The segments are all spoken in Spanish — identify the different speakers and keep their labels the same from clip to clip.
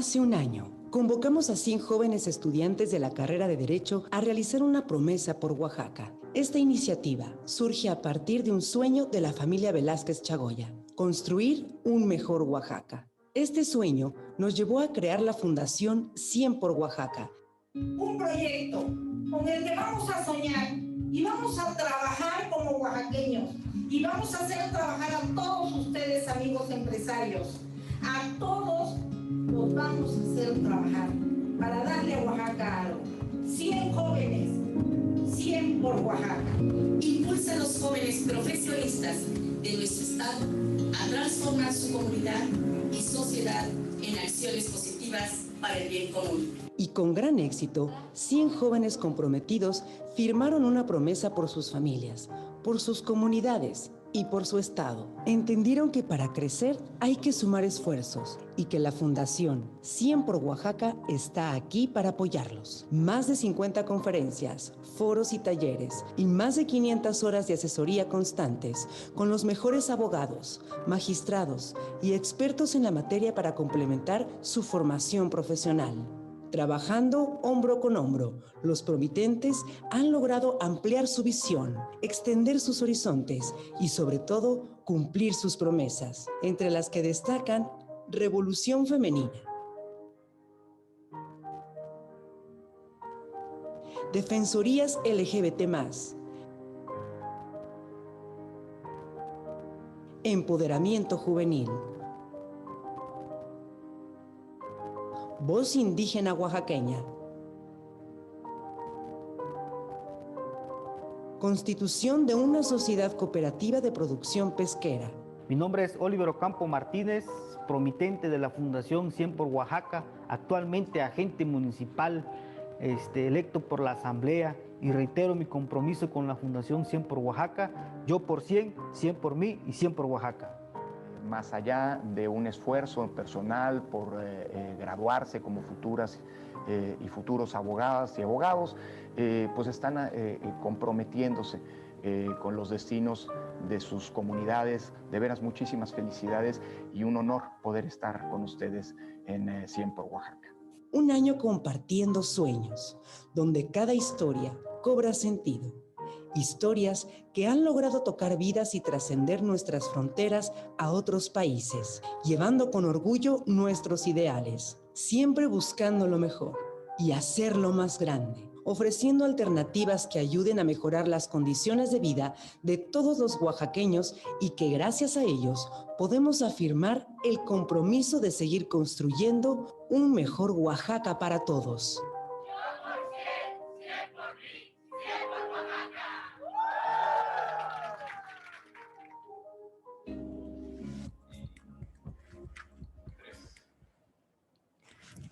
Speaker 1: Hace un año, convocamos a 100 jóvenes estudiantes de la carrera de Derecho a realizar una promesa por Oaxaca. Esta iniciativa surge a partir de un sueño de la familia Velázquez Chagoya: construir un mejor Oaxaca. Este sueño nos llevó a crear la Fundación 100 por Oaxaca.
Speaker 2: Un proyecto con el que vamos a soñar y vamos a trabajar como oaxaqueños y vamos a hacer trabajar a todos ustedes, amigos empresarios. A todos los vamos a hacer trabajar para darle a Oaxaca algo. 100 jóvenes, 100 por Oaxaca.
Speaker 3: Impulsa a los jóvenes profesionistas de nuestro estado a transformar su comunidad y sociedad en acciones positivas para el bien común.
Speaker 1: Y con gran éxito, 100 jóvenes comprometidos firmaron una promesa por sus familias, por sus comunidades y por su estado. Entendieron que para crecer hay que sumar esfuerzos y que la Fundación 100 por Oaxaca está aquí para apoyarlos. Más de 50 conferencias, foros y talleres y más de 500 horas de asesoría constantes con los mejores abogados, magistrados y expertos en la materia para complementar su formación profesional. Trabajando hombro con hombro, los promitentes han logrado ampliar su visión, extender sus horizontes y, sobre todo, cumplir sus promesas, entre las que destacan Revolución Femenina, Defensorías LGBT+, Empoderamiento Juvenil, Voz Indígena Oaxaqueña, Constitución de una sociedad cooperativa de producción pesquera.
Speaker 4: Mi nombre es Oliver Ocampo Martínez, promitente de la Fundación 100 por Oaxaca, actualmente agente municipal electo por la Asamblea, y reitero mi compromiso con la Fundación 100 por Oaxaca, yo por 100, 100 por mí y 100 por Oaxaca.
Speaker 5: Más allá de un esfuerzo personal por graduarse como futuras y futuros abogadas y abogados, pues están comprometiéndose con los destinos de sus comunidades. De veras, muchísimas felicidades y un honor poder estar con ustedes en 100 por Oaxaca.
Speaker 1: Un año compartiendo sueños, donde cada historia cobra sentido. Historias que han logrado tocar vidas y trascender nuestras fronteras a otros países, llevando con orgullo nuestros ideales, siempre buscando lo mejor y hacerlo más grande, ofreciendo alternativas que ayuden a mejorar las condiciones de vida de todos los oaxaqueños y que gracias a ellos podemos afirmar el compromiso de seguir construyendo un mejor Oaxaca para todos.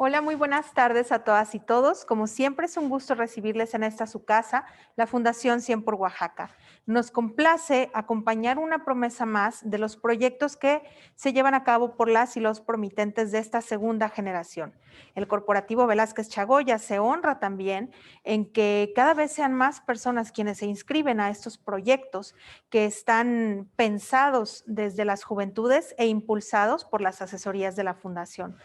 Speaker 6: Hola, muy buenas tardes a todas y todos. Como siempre, es un gusto recibirles en esta su casa, la Fundación 100 por Oaxaca. Nos complace acompañar una promesa más de los proyectos que se llevan a cabo por las y los promitentes de esta segunda generación. El corporativo Velázquez Chagoya se honra también en que cada vez sean más personas quienes se inscriben a estos proyectos que están pensados desde las juventudes e impulsados por las asesorías de la Fundación.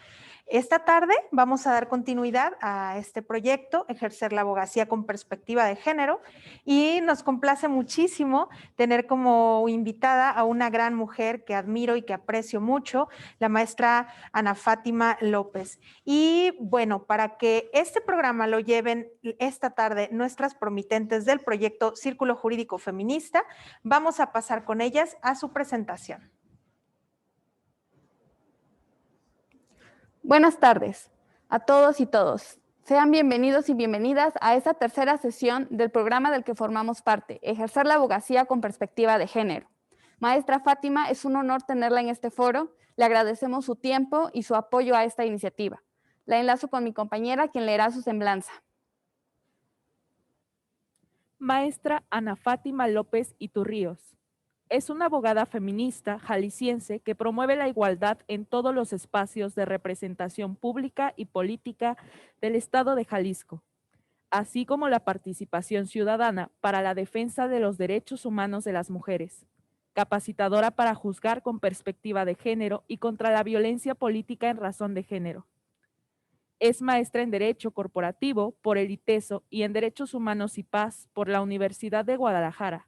Speaker 6: Esta tarde vamos a dar continuidad a este proyecto, ejercer la abogacía con perspectiva de género, y nos complace muchísimo tener como invitada a una gran mujer que admiro y que aprecio mucho, la maestra Ana Fátima López. Y bueno, para que este programa lo lleven esta tarde nuestras promitentes del proyecto Círculo Jurídico Feminista, vamos a pasar con ellas a su presentación.
Speaker 7: Buenas tardes a todos y todos. Sean bienvenidos y bienvenidas a esta tercera sesión del programa del que formamos parte, Ejercer la abogacía con perspectiva de género. Maestra Fátima, es un honor tenerla en este foro. Le agradecemos su tiempo y su apoyo a esta iniciativa. La enlazo con mi compañera, quien leerá su semblanza.
Speaker 8: Maestra Ana Fátima López Iturríos. Es una abogada feminista jalisciense que promueve la igualdad en todos los espacios de representación pública y política del Estado de Jalisco, así como la participación ciudadana para la defensa de los derechos humanos de las mujeres, capacitadora para juzgar con perspectiva de género y contra la violencia política en razón de género. Es maestra en Derecho Corporativo por el ITESO y en Derechos Humanos y Paz por la Universidad de Guadalajara.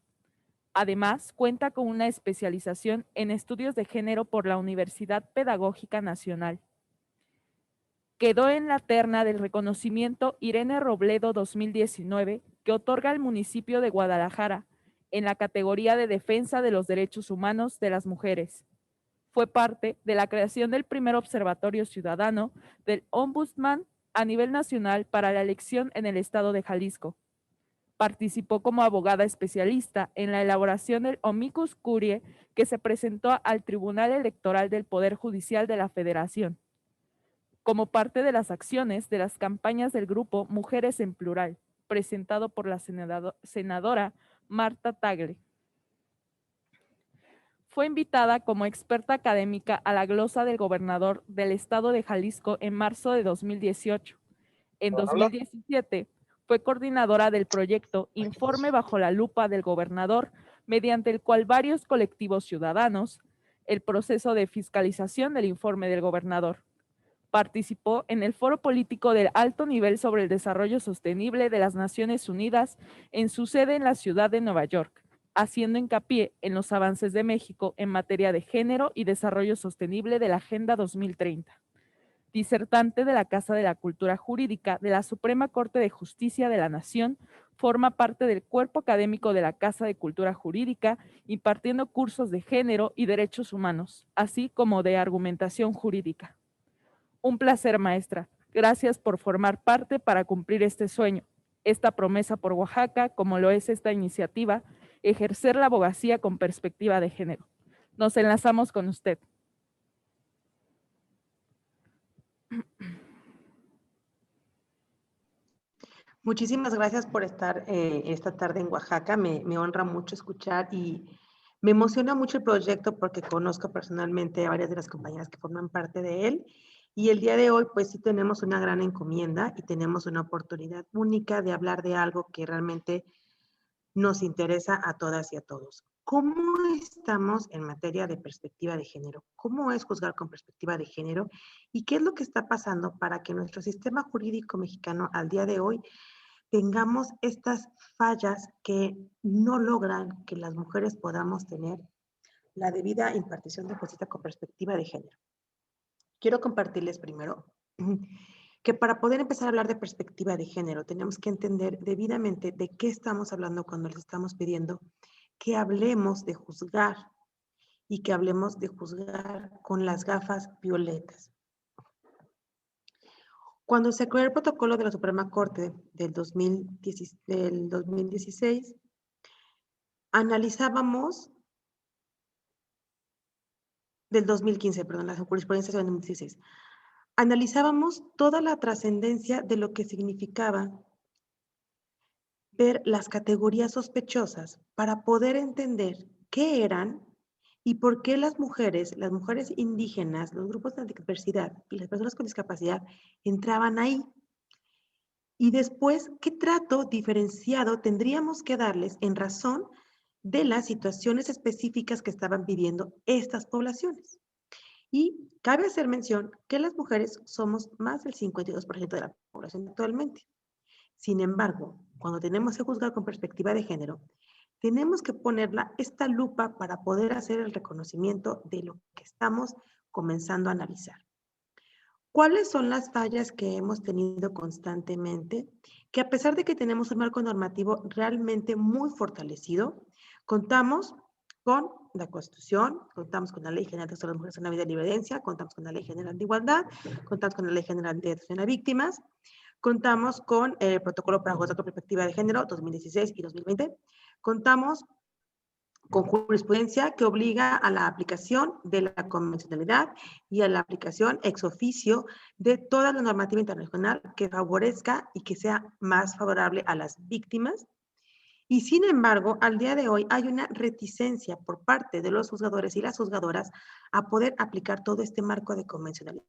Speaker 8: Además, cuenta con una especialización en estudios de género por la Universidad Pedagógica Nacional. Quedó en la terna del reconocimiento Irene Robledo 2019 que otorga el municipio de Guadalajara en la categoría de Defensa de los Derechos Humanos de las Mujeres. Fue parte de la creación del primer observatorio ciudadano del Ombudsman a nivel nacional para la elección en el estado de Jalisco. Participó como abogada especialista en la elaboración del Amicus Curiae que se presentó al Tribunal Electoral del Poder Judicial de la Federación, como parte de las acciones de las campañas del grupo Mujeres en Plural, presentado por la senadora Marta Tagle. Fue invitada como experta académica a la glosa del gobernador del estado de Jalisco en marzo de 2018. En 2017 fue coordinadora del proyecto Informe bajo la lupa del gobernador, mediante el cual varios colectivos ciudadanos, el proceso de fiscalización del informe del gobernador. Participó en el Foro Político del Alto Nivel sobre el Desarrollo Sostenible de las Naciones Unidas en su sede en la ciudad de Nueva York, haciendo hincapié en los avances de México en materia de género y desarrollo sostenible de la Agenda 2030. Disertante de la Casa de la Cultura Jurídica de la Suprema Corte de Justicia de la Nación, forma parte del cuerpo académico de la Casa de Cultura Jurídica, impartiendo cursos de género y derechos humanos, así como de argumentación jurídica. Un placer, maestra. Gracias por formar parte para cumplir este sueño, esta promesa por Oaxaca, como lo es esta iniciativa, ejercer la abogacía con perspectiva de género. Nos enlazamos con usted.
Speaker 9: Muchísimas gracias por estar esta tarde en Oaxaca. Me honra mucho escuchar y me emociona mucho el proyecto porque conozco personalmente a varias de las compañeras que forman parte de él. Y el día de hoy, pues sí tenemos una gran encomienda y tenemos una oportunidad única de hablar de algo que realmente nos interesa a todas y a todos. ¿Cómo estamos en materia de perspectiva de género? ¿Cómo es juzgar con perspectiva de género? ¿Y qué es lo que está pasando para que nuestro sistema jurídico mexicano al día de hoy tengamos estas fallas que no logran que las mujeres podamos tener la debida impartición de justicia con perspectiva de género? Quiero compartirles primero que para poder empezar a hablar de perspectiva de género tenemos que entender debidamente de qué estamos hablando cuando les estamos pidiendo que hablemos de juzgar y que hablemos de juzgar con las gafas violetas. Cuando se creó el protocolo de la Suprema Corte del 2016, analizábamos del 2015, perdón, la jurisprudencia del 2016. Analizábamos toda la trascendencia de lo que significaba ver las categorías sospechosas para poder entender qué eran y por qué las mujeres indígenas, los grupos de diversidad y las personas con discapacidad entraban ahí. Y después, ¿qué trato diferenciado tendríamos que darles en razón de las situaciones específicas que estaban viviendo estas poblaciones? Y cabe hacer mención que las mujeres somos más del 52% de la población actualmente. Sin embargo, cuando tenemos que juzgar con perspectiva de género, tenemos que ponerla esta lupa para poder hacer el reconocimiento de lo que estamos comenzando a analizar. ¿Cuáles son las fallas que hemos tenido constantemente? Que a pesar de que tenemos un marco normativo realmente muy fortalecido, contamos con la Constitución, contamos con la Ley General de Acceso a las Mujeres a la Vida y la Evidencia, contamos con la Ley General de Igualdad, contamos con la Ley General de Atención a Víctimas, contamos con el Protocolo para Juzgar con Perspectiva de Género 2016 y 2020, contamos con jurisprudencia que obliga a la aplicación de la convencionalidad y a la aplicación ex oficio de toda la normativa internacional que favorezca y que sea más favorable a las víctimas. Y sin embargo, al día de hoy hay una reticencia por parte de los juzgadores y las juzgadoras a poder aplicar todo este marco de convencionalidad.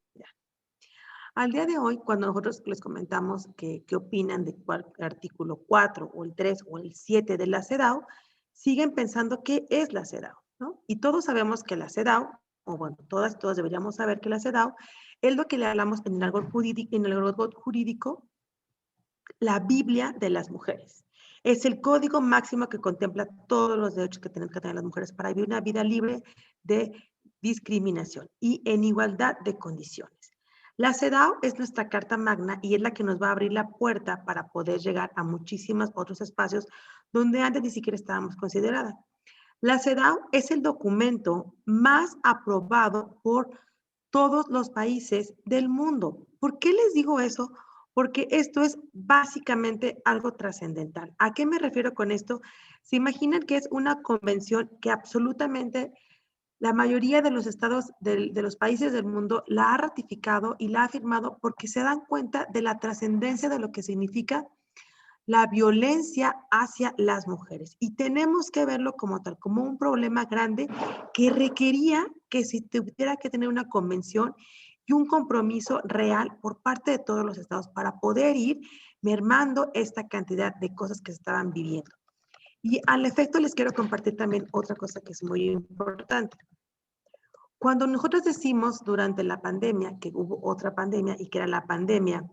Speaker 9: Al día de hoy, cuando nosotros les comentamos qué opinan de cuál artículo 4 o el 3 o el 7 de la CEDAW, siguen pensando qué es la CEDAW, ¿no? Y todos sabemos que la CEDAW o bueno, todos deberíamos saber que la CEDAW es lo que le hablamos en el argot jurídico, la Biblia de las mujeres. Es el código máximo que contempla todos los derechos que tenemos que tener las mujeres para vivir una vida libre de discriminación y en igualdad de condiciones. La CEDAW es nuestra carta magna y es la que nos va a abrir la puerta para poder llegar a muchísimos otros espacios donde antes ni siquiera estábamos consideradas. La CEDAW es el documento más aprobado por todos los países del mundo. ¿Por qué les digo eso? Porque esto es básicamente algo trascendental. ¿A qué me refiero con esto? Se imaginan que es una convención que absolutamente la mayoría de los estados de los países del mundo la ha ratificado y la ha firmado porque se dan cuenta de la trascendencia de lo que significa la violencia hacia las mujeres. Y tenemos que verlo como tal, como un problema grande que requería que se tuviera que tener una convención y un compromiso real por parte de todos los estados para poder ir mermando esta cantidad de cosas que se estaban viviendo. Y al efecto les quiero compartir también otra cosa que es muy importante. Cuando nosotros decimos durante la pandemia que hubo otra pandemia y que era la pandemia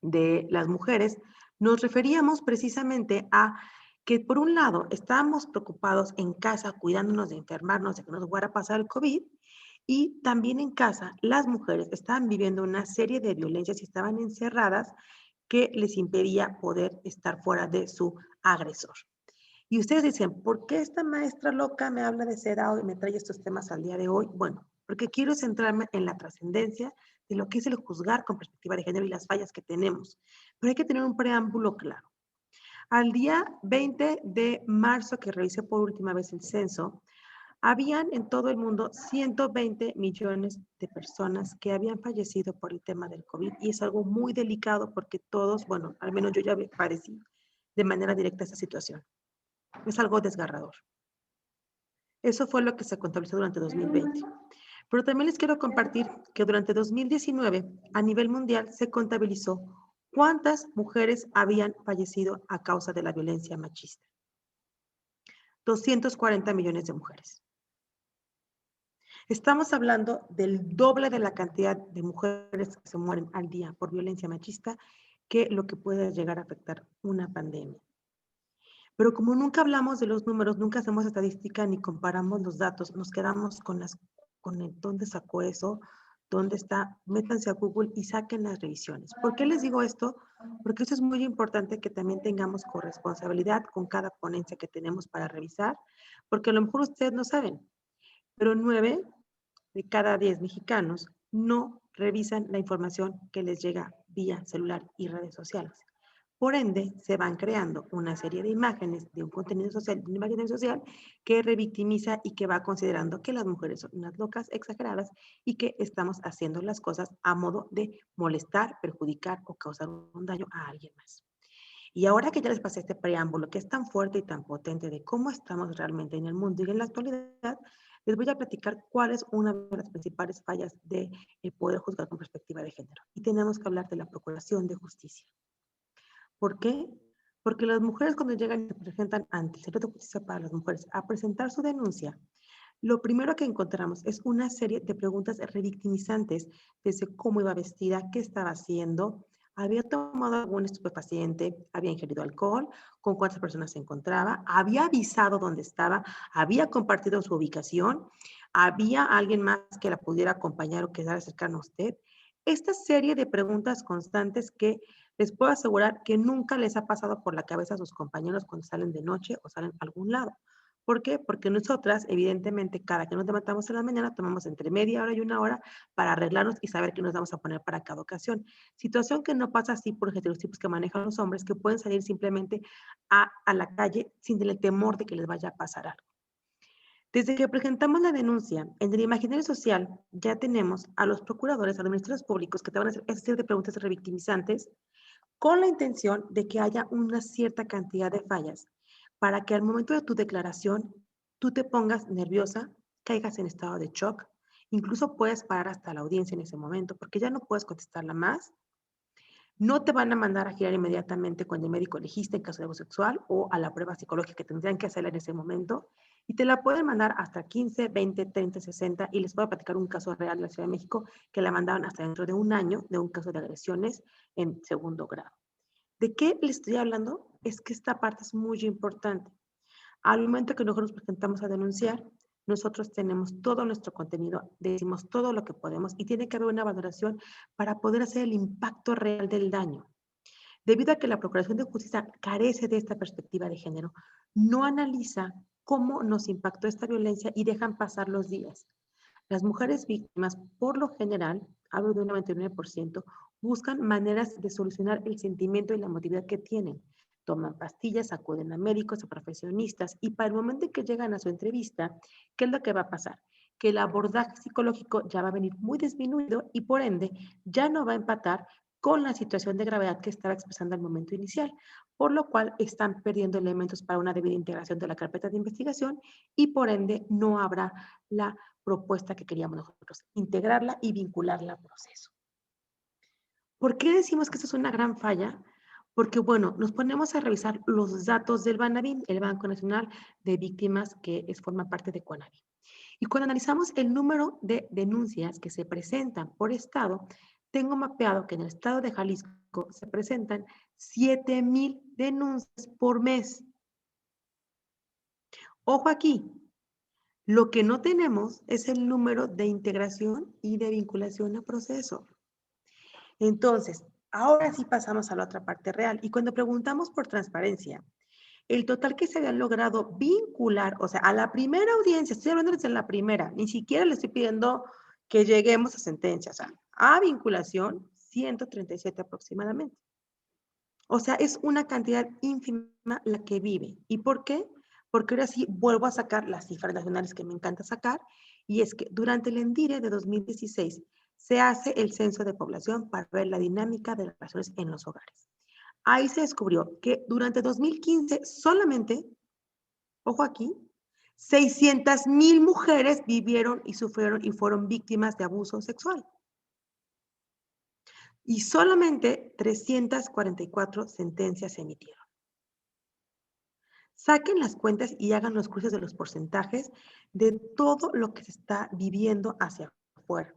Speaker 9: de las mujeres, nos referíamos precisamente a que por un lado estábamos preocupados en casa cuidándonos de enfermarnos, de que nos fuera a pasar el COVID, y también en casa las mujeres estaban viviendo una serie de violencias y estaban encerradas que les impedía poder estar fuera de su agresor. Y ustedes dicen, ¿por qué esta maestra loca me habla de CEDAW y me trae estos temas al día de hoy? Bueno, porque quiero centrarme en la trascendencia de lo que es el juzgar con perspectiva de género y las fallas que tenemos. Pero hay que tener un preámbulo claro. Al día 20 de marzo, que revisé por última vez el censo, habían en todo el mundo 120 millones de personas que habían fallecido por el tema del COVID y es algo muy delicado porque todos, bueno, al menos yo ya padecí de manera directa esta situación. Es algo desgarrador. Eso fue lo que se contabilizó durante 2020. Pero también les quiero compartir que durante 2019, a nivel mundial, se contabilizó cuántas mujeres habían fallecido a causa de la violencia machista. 240 millones de mujeres. Estamos hablando del doble de la cantidad de mujeres que se mueren al día por violencia machista que lo que puede llegar a afectar una pandemia. Pero como nunca hablamos de los números, nunca hacemos estadística ni comparamos los datos, nos quedamos con dónde sacó eso, dónde está, métanse a Google y saquen las revisiones. ¿Por qué les digo esto? Porque eso es muy importante que también tengamos corresponsabilidad con cada ponencia que tenemos para revisar, porque a lo mejor ustedes no saben, pero 9 de cada 10 mexicanos no revisan la información que les llega vía celular y redes sociales. Por ende, se van creando una serie de imágenes de un contenido social, de una imagen social que revictimiza y que va considerando que las mujeres son unas locas exageradas y que estamos haciendo las cosas a modo de molestar, perjudicar o causar un daño a alguien más. Y ahora que ya les pasé este preámbulo que es tan fuerte y tan potente de cómo estamos realmente en el mundo y en la actualidad, les voy a platicar cuál es una de las principales fallas del poder juzgar con perspectiva de género. Y tenemos que hablar de la procuración de justicia. ¿Por qué? Porque las mujeres cuando llegan y se presentan ante el Centro de Justicia para las Mujeres a presentar su denuncia, lo primero que encontramos es una serie de preguntas revictimizantes desde cómo iba vestida, qué estaba haciendo, había tomado algún estupefaciente, había ingerido alcohol, con cuántas personas se encontraba, había avisado dónde estaba, había compartido su ubicación, había alguien más que la pudiera acompañar o quedar cercano a usted. Esta serie de preguntas constantes que les puedo asegurar que nunca les ha pasado por la cabeza a sus compañeros cuando salen de noche o salen a algún lado. ¿Por qué? Porque nosotras, evidentemente, cada que nos levantamos en la mañana, tomamos entre media hora y una hora para arreglarnos y saber qué nos vamos a poner para cada ocasión. Situación que no pasa así por estereotipos que manejan los hombres, que pueden salir simplemente a la calle sin el temor de que les vaya a pasar algo. Desde que presentamos la denuncia, en el imaginario social ya tenemos a los procuradores, a los ministerios públicos que te van a hacer esa serie de preguntas revictimizantes con la intención de que haya una cierta cantidad de fallas para que al momento de tu declaración tú te pongas nerviosa, caigas en estado de shock, incluso puedes parar hasta la audiencia en ese momento porque ya no puedes contestarla más. No te van a mandar a girar inmediatamente con el médico legista en caso de abuso sexual o a la prueba psicológica que tendrían que hacerla en ese momento. Y te la pueden mandar hasta 15, 20, 30, 60, y les voy a platicar un caso real de la Ciudad de México que la mandaron hasta dentro de un año de un caso de agresiones en segundo grado. ¿De qué les estoy hablando? Es que esta parte es muy importante. Al momento que nosotros nos presentamos a denunciar, nosotros tenemos todo nuestro contenido, decimos todo lo que podemos y tiene que haber una valoración para poder hacer el impacto real del daño. Debido a que la Procuración de Justicia carece de esta perspectiva de género, no analiza cómo nos impactó esta violencia y dejan pasar los días. Las mujeres víctimas, por lo general, hablo de un 99%, buscan maneras de solucionar el sentimiento y la emotividad que tienen. Toman pastillas, acuden a médicos, a profesionistas, y para el momento en que llegan a su entrevista, ¿qué es lo que va a pasar? Que el abordaje psicológico ya va a venir muy disminuido y por ende ya no va a empatar con la situación de gravedad que estaba expresando al momento inicial, por lo cual están perdiendo elementos para una debida integración de la carpeta de investigación y por ende no habrá la propuesta que queríamos nosotros, integrarla y vincularla al proceso. ¿Por qué decimos que esto es una gran falla? Porque, bueno, nos ponemos a revisar los datos del BANAVIM, el Banco Nacional de Víctimas, que forma parte de CONAVI. Y cuando analizamos el número de denuncias que se presentan por estado, tengo mapeado que en el estado de Jalisco se presentan 7,000 denuncias por mes. Ojo aquí, lo que no tenemos es el número de integración y de vinculación a proceso. Entonces, ahora sí pasamos a la otra parte real. Y cuando preguntamos por transparencia, el total que se había logrado vincular, o sea, a la primera audiencia, estoy hablando desde la primera, ni siquiera le estoy pidiendo que lleguemos a sentencia, o sea, a vinculación, 137 aproximadamente. O sea, es una cantidad ínfima la que vive. ¿Y por qué? Porque ahora sí vuelvo a sacar las cifras nacionales que me encanta sacar, y es que durante el ENDIRE de 2016 se hace el censo de población para ver la dinámica de las relaciones en los hogares. Ahí se descubrió que durante 2015 solamente, ojo aquí, 600,000 mujeres vivieron y sufrieron y fueron víctimas de abuso sexual. Y solamente 344 sentencias se emitieron. Saquen las cuentas y hagan los cruces de los porcentajes de todo lo que se está viviendo hacia afuera.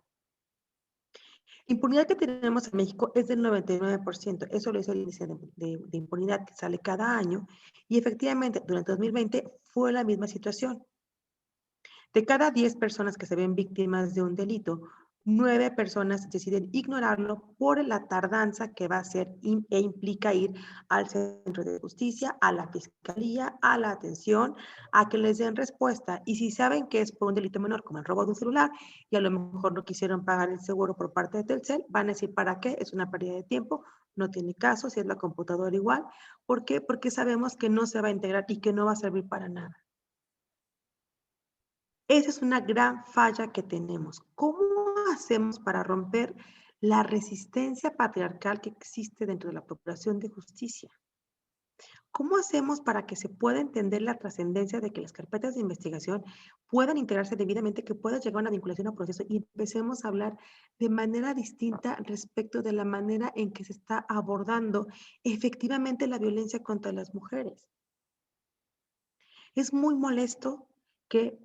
Speaker 9: La impunidad que tenemos en México es del 99%. Eso lo hizo el índice de impunidad que sale cada año. Y efectivamente, durante 2020 fue la misma situación. De cada 10 personas que se ven víctimas de un delito, 9 personas deciden ignorarlo por la tardanza que va a ser e implica ir al centro de justicia, a la fiscalía, a la atención, a que les den respuesta. Y si saben que es por un delito menor, como el robo de un celular, y a lo mejor no quisieron pagar el seguro por parte de Telcel, van a decir, ¿para qué? Es una pérdida de tiempo, no tiene caso, si es la computadora igual. ¿Por qué? Porque sabemos que no se va a integrar y que no va a servir para nada. Esa es una gran falla que tenemos. ¿Cómo hacemos para romper la resistencia patriarcal que existe dentro de la Procuración de Justicia? ¿Cómo hacemos para que se pueda entender la trascendencia de que las carpetas de investigación puedan integrarse debidamente, que pueda llegar a una vinculación a proceso y empecemos a hablar de manera distinta respecto de la manera en que se está abordando efectivamente la violencia contra las mujeres? Es muy molesto que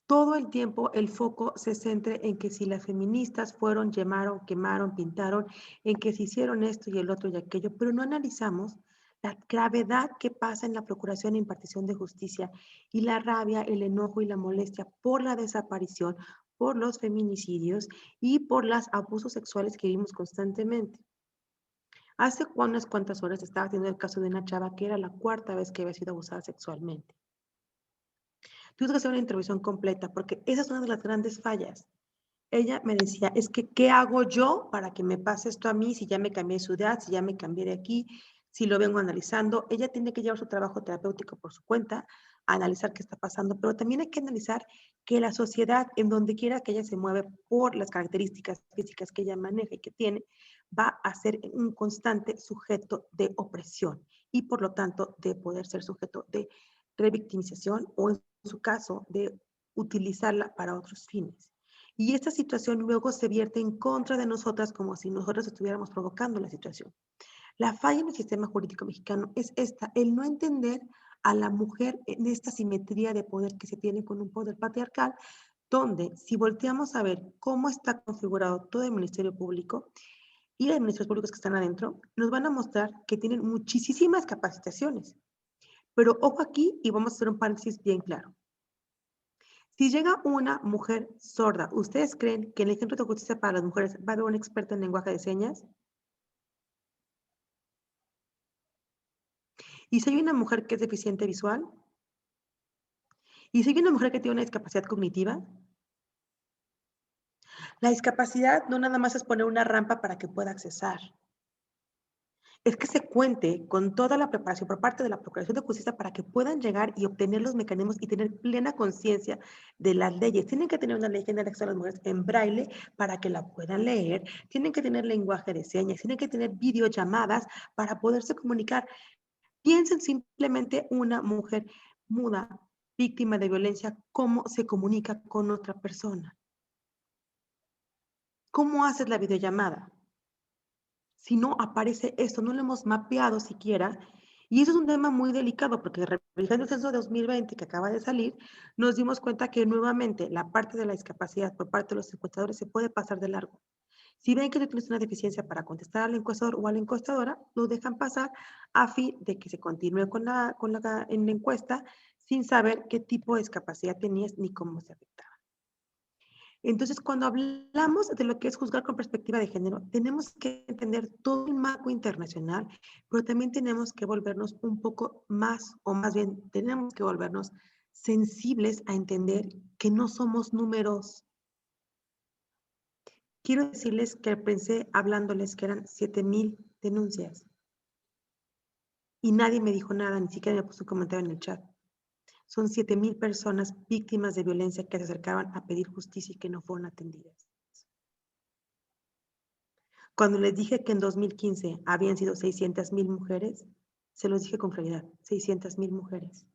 Speaker 9: todo el tiempo el foco se centre en que si las feministas fueron, llamaron, quemaron, pintaron, en que se hicieron esto y el otro y aquello, pero no analizamos la gravedad que pasa en la procuración e impartición de justicia y la rabia, el enojo y la molestia por la desaparición, por los feminicidios y por los abusos sexuales que vimos constantemente. Hace unas cuantas horas estaba teniendo el caso de una chava que era la 4ª vez que había sido abusada sexualmente. Tuve que hacer una intervención completa porque esa es una de las grandes fallas. Ella me decía, es que, ¿qué hago yo para que me pase esto a mí si ya me cambié de ciudad, si ya me cambié de aquí, si lo vengo analizando? Ella tiene que llevar su trabajo terapéutico por su cuenta, analizar qué está pasando, pero también hay que analizar que la sociedad, en donde quiera que ella se mueve por las características físicas que ella maneja y que tiene, va a ser un constante sujeto de opresión y por lo tanto de poder ser sujeto de revictimización o en su caso de utilizarla para otros fines. Y esta situación luego se vierte en contra de nosotras como si nosotras estuviéramos provocando la situación. La falla en el sistema jurídico mexicano es esta, el no entender a la mujer en esta simetría de poder que se tiene con un poder patriarcal, donde si volteamos a ver cómo está configurado todo el Ministerio Público y los ministerios públicos que están adentro, nos van a mostrar que tienen muchísimas capacitaciones. Pero ojo aquí y vamos a hacer un paréntesis bien claro. Si llega una mujer sorda, ¿ustedes creen que en el Centro de Justicia para las Mujeres va a haber un experto en lenguaje de señas? ¿Y si hay una mujer que es deficiente visual? ¿Y si hay una mujer que tiene una discapacidad cognitiva? La discapacidad no nada más es poner una rampa para que pueda accesar. Es que se cuente con toda la preparación por parte de la Procuración de Justicia para que puedan llegar y obtener los mecanismos y tener plena conciencia de las leyes. Tienen que tener una ley general de acceso a las mujeres en braille para que la puedan leer. Tienen que tener lenguaje de señas. Tienen que tener videollamadas para poderse comunicar. Piensen simplemente una mujer muda, víctima de violencia, cómo se comunica con otra persona. ¿Cómo haces la videollamada? Si no aparece esto, no lo hemos mapeado siquiera, y eso es un tema muy delicado, porque revisando el censo de 2020 que acaba de salir, nos dimos cuenta que nuevamente la parte de la discapacidad por parte de los encuestadores se puede pasar de largo. Si ven que tú tienes una deficiencia para contestar al encuestador o a la encuestadora, lo dejan pasar a fin de que se continúe en la encuesta sin saber qué tipo de discapacidad tenías ni cómo se afectaba. Entonces, cuando hablamos de lo que es juzgar con perspectiva de género, tenemos que entender todo el marco internacional, pero también tenemos que volvernos un poco más, o más bien, tenemos que volvernos sensibles a entender que no somos números. Quiero decirles que pensé hablándoles que eran 7,000 denuncias y nadie me dijo nada, ni siquiera me puso un comentario en el chat. Son 7,000 personas víctimas de violencia que se acercaban a pedir justicia y que no fueron atendidas. Cuando les dije que en 2015 habían sido 600,000 mujeres, se los dije con claridad, 600,000 mujeres.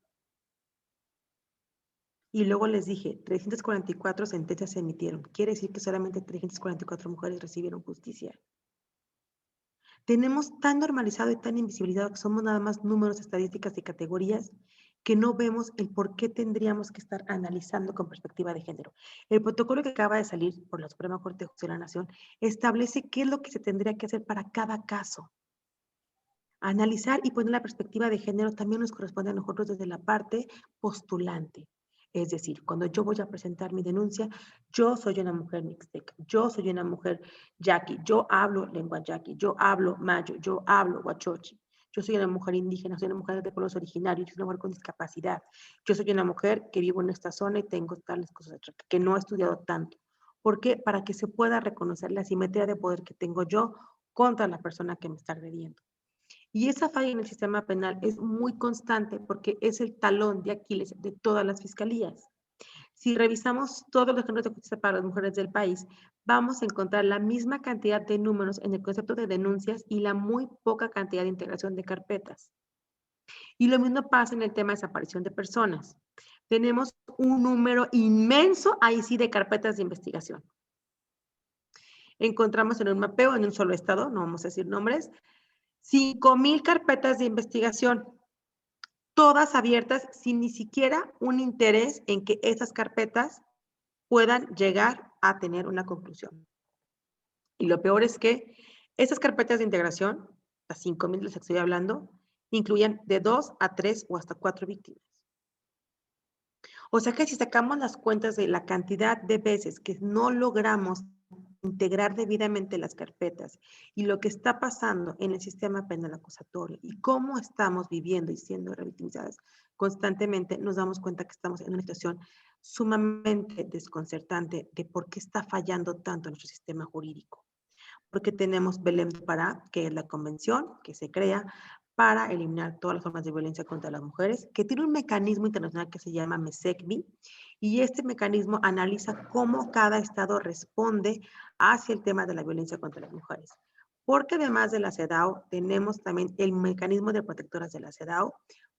Speaker 9: Y luego les dije, 344 sentencias se emitieron. Quiere decir que solamente 344 mujeres recibieron justicia. Tenemos tan normalizado y tan invisibilizado que somos nada más números, estadísticas y categorías que no vemos el por qué tendríamos que estar analizando con perspectiva de género. El protocolo que acaba de salir por la Suprema Corte de Justicia de la Nación establece qué es lo que se tendría que hacer para cada caso. Analizar y poner la perspectiva de género también nos corresponde a nosotros desde la parte postulante. Es decir, cuando yo voy a presentar mi denuncia, yo soy una mujer mixteca, yo soy una mujer yaqui, yo hablo lengua yaqui, yo hablo mayo, yo hablo huachochi, yo soy una mujer indígena, soy una mujer de pueblos originarios, yo soy una mujer con discapacidad, yo soy una mujer que vivo en esta zona y tengo tales cosas, que no he estudiado tanto. ¿Por qué? Para que se pueda reconocer la simetría de poder que tengo yo contra la persona que me está agrediendo. Y esa falla en el sistema penal es muy constante porque es el talón de Aquiles de todas las fiscalías. Si revisamos todos los géneros de justicia para las mujeres del país, vamos a encontrar la misma cantidad de números en el concepto de denuncias y la muy poca cantidad de integración de carpetas. Y lo mismo pasa en el tema de desaparición de personas. Tenemos un número inmenso, ahí sí, de carpetas de investigación. Encontramos en un mapeo, en un solo estado, no vamos a decir nombres, 5,000 carpetas de investigación, todas abiertas sin ni siquiera un interés en que esas carpetas puedan llegar a tener una conclusión. Y lo peor es que esas carpetas de integración, las 5,000 de las que estoy hablando, incluyen de 2 a 3 o hasta 4 víctimas. O sea que si sacamos las cuentas de la cantidad de veces que no logramos integrar debidamente las carpetas y lo que está pasando en el sistema penal acusatorio y cómo estamos viviendo y siendo revictimizadas constantemente, nos damos cuenta que estamos en una situación sumamente desconcertante de por qué está fallando tanto nuestro sistema jurídico. Porque tenemos Belém do Pará, que es la convención que se crea para eliminar todas las formas de violencia contra las mujeres, que tiene un mecanismo internacional que se llama MESECVI, y este mecanismo analiza cómo cada estado responde hacia el tema de la violencia contra las mujeres. Porque además de la CEDAW, tenemos también el mecanismo de protectoras de la CEDAW,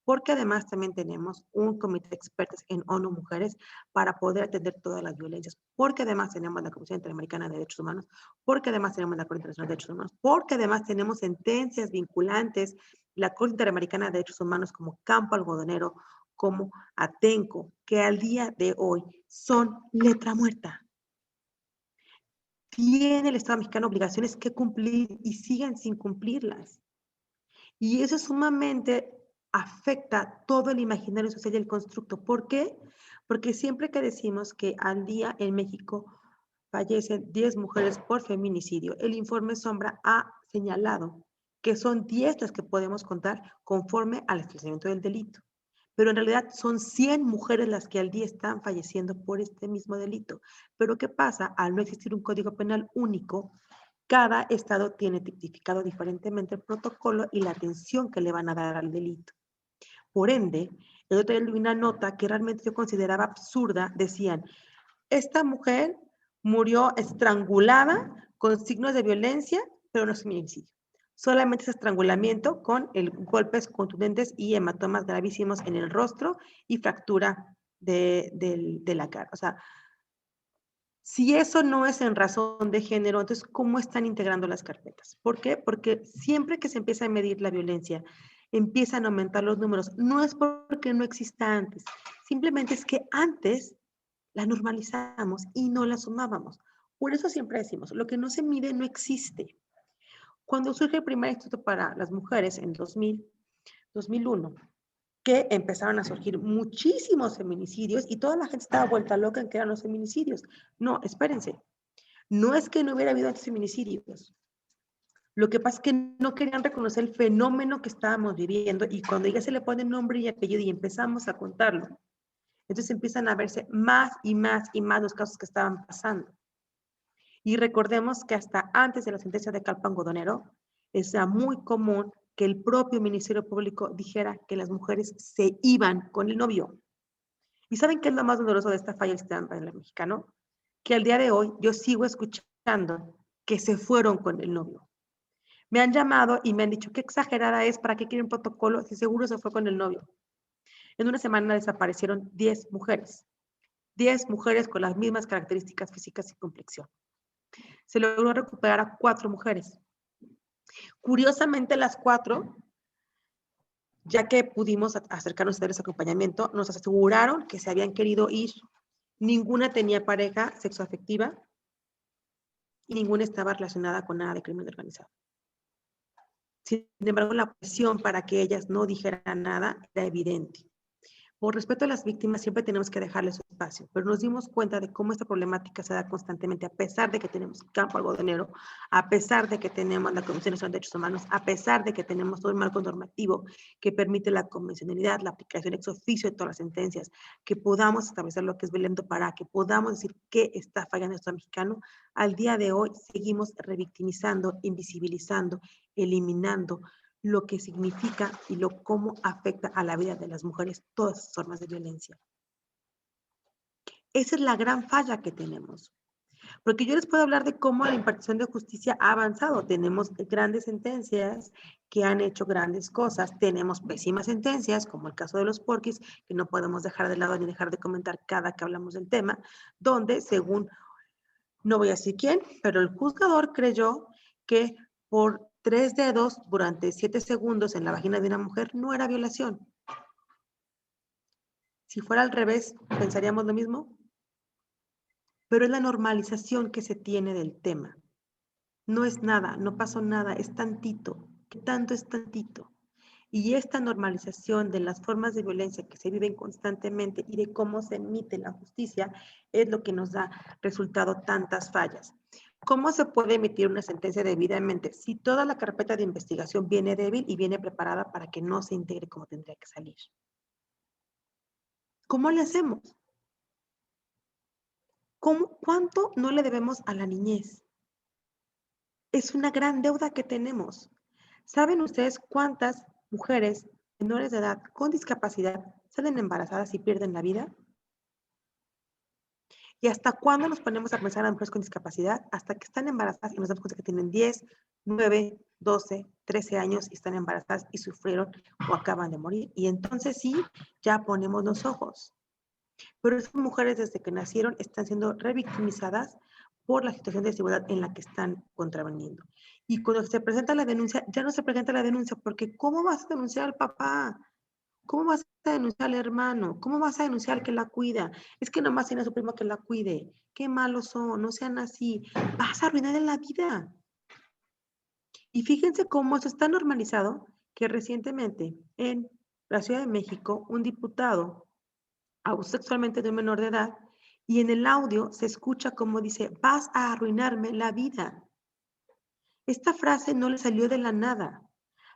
Speaker 9: porque además también tenemos un comité de expertos en ONU Mujeres para poder atender todas las violencias, porque además tenemos la Comisión Interamericana de Derechos Humanos, porque además tenemos la Corte Internacional de Derechos Humanos, porque además tenemos sentencias vinculantes la Corte Interamericana de Derechos Humanos como Campo Algodonero, como Atenco, que al día de hoy son letra muerta. Tiene el Estado mexicano obligaciones que cumplir y siguen sin cumplirlas. Y eso sumamente afecta todo el imaginario social y el constructo. ¿Por qué? Porque siempre que decimos que al día en México fallecen 10 mujeres por feminicidio, el informe Sombra ha señalado que son 10 las que podemos contar conforme al establecimiento del delito. Pero en realidad son 100 mujeres las que al día están falleciendo por este mismo delito. Pero ¿qué pasa? Al no existir un código penal único, cada estado tiene tipificado diferentemente el protocolo y la atención que le van a dar al delito. Por ende, el otro día leí una nota que realmente yo consideraba absurda. Decían, esta mujer murió estrangulada con signos de violencia, pero no es feminicidio. Solamente es estrangulamiento con golpes contundentes y hematomas gravísimos en el rostro y fractura de la cara. O sea, si eso no es en razón de género, entonces, ¿cómo están integrando las carpetas? ¿Por qué? Porque siempre que se empieza a medir la violencia, empiezan a aumentar los números. No es porque no exista antes, simplemente es que antes la normalizamos y no la sumábamos. Por eso siempre decimos, lo que no se mide no existe. Cuando surge el primer instituto para las mujeres en 2001, que empezaron a surgir muchísimos feminicidios y toda la gente estaba vuelta loca en que eran los feminicidios. No, espérense. No es que no hubiera habido antes feminicidios. Lo que pasa es que no querían reconocer el fenómeno que estábamos viviendo y cuando ya se le pone nombre y apellido y empezamos a contarlo, entonces empiezan a verse más y más y más los casos que estaban pasando. Y recordemos que hasta antes de la sentencia de Campo Algodonero, era muy común que el propio Ministerio Público dijera que las mujeres se iban con el novio. ¿Y saben qué es lo más doloroso de esta falla del sistema penal mexicano? Que al día de hoy yo sigo escuchando que se fueron con el novio. Me han llamado y me han dicho, qué exagerada es, ¿para qué quieren protocolo? Si seguro se fue con el novio. En una semana desaparecieron 10 mujeres. 10 mujeres con las mismas características físicas y complexión. Se logró recuperar a 4 mujeres. Curiosamente, las 4, ya que pudimos acercarnos a darles acompañamiento, nos aseguraron que se habían querido ir. Ninguna tenía pareja sexoafectiva y ninguna estaba relacionada con nada de crimen organizado. Sin embargo, la presión para que ellas no dijeran nada era evidente. Por respeto a las víctimas, siempre tenemos que dejarles su espacio, pero nos dimos cuenta de cómo esta problemática se da constantemente, a pesar de que tenemos Campo Algodonero, a pesar de que tenemos la Comisión Nacional de Derechos Humanos, a pesar de que tenemos todo el marco normativo que permite la convencionalidad, la aplicación ex oficio de todas las sentencias, que podamos establecer lo que es Belém do Pará, que podamos decir qué está fallando el Estado mexicano. Al día de hoy seguimos revictimizando, invisibilizando, eliminando lo que significa y cómo afecta a la vida de las mujeres todas esas formas de violencia. Esa es la gran falla que tenemos. Porque yo les puedo hablar de cómo la impartición de justicia ha avanzado. Tenemos grandes sentencias que han hecho grandes cosas. Tenemos pésimas sentencias, como el caso de los porquis, que no podemos dejar de lado ni dejar de comentar cada que hablamos del tema, donde según, no voy a decir quién, pero el juzgador creyó que por 3 dedos durante 7 segundos en la vagina de una mujer no era violación. Si fuera al revés, ¿pensaríamos lo mismo? Pero es la normalización que se tiene del tema. No es nada, no pasó nada, es tantito. ¿Qué tanto es tantito? Y esta normalización de las formas de violencia que se viven constantemente y de cómo se emite la justicia es lo que nos da resultado tantas fallas. ¿Cómo se puede emitir una sentencia debidamente si toda la carpeta de investigación viene débil y viene preparada para que no se integre como tendría que salir? ¿Cómo le hacemos? ¿Cuánto no le debemos a la niñez? Es una gran deuda que tenemos. ¿Saben ustedes cuántas mujeres menores de edad con discapacidad salen embarazadas y pierden la vida? ¿Y hasta cuándo nos ponemos a pensar en mujeres con discapacidad? Hasta que están embarazadas y nos damos cuenta que tienen 10, 9, 12, 13 años y están embarazadas y sufrieron o acaban de morir. Y entonces sí, ya ponemos los ojos. Pero esas mujeres desde que nacieron están siendo revictimizadas por la situación de desigualdad en la que están contraveniendo. Y cuando se presenta la denuncia, ya no se presenta la denuncia, porque ¿cómo vas a denunciar al papá? ¿Cómo vas a denunciar al hermano? ¿Cómo vas a denunciar al que la cuida? Es que nomás tiene a su primo que la cuide. Qué malos son, no sean así. Vas a arruinar la vida. Y fíjense cómo eso está normalizado, que recientemente en la Ciudad de México, un diputado abusó sexualmente de un menor de edad y en el audio se escucha como dice, vas a arruinarme la vida. Esta frase no le salió de la nada.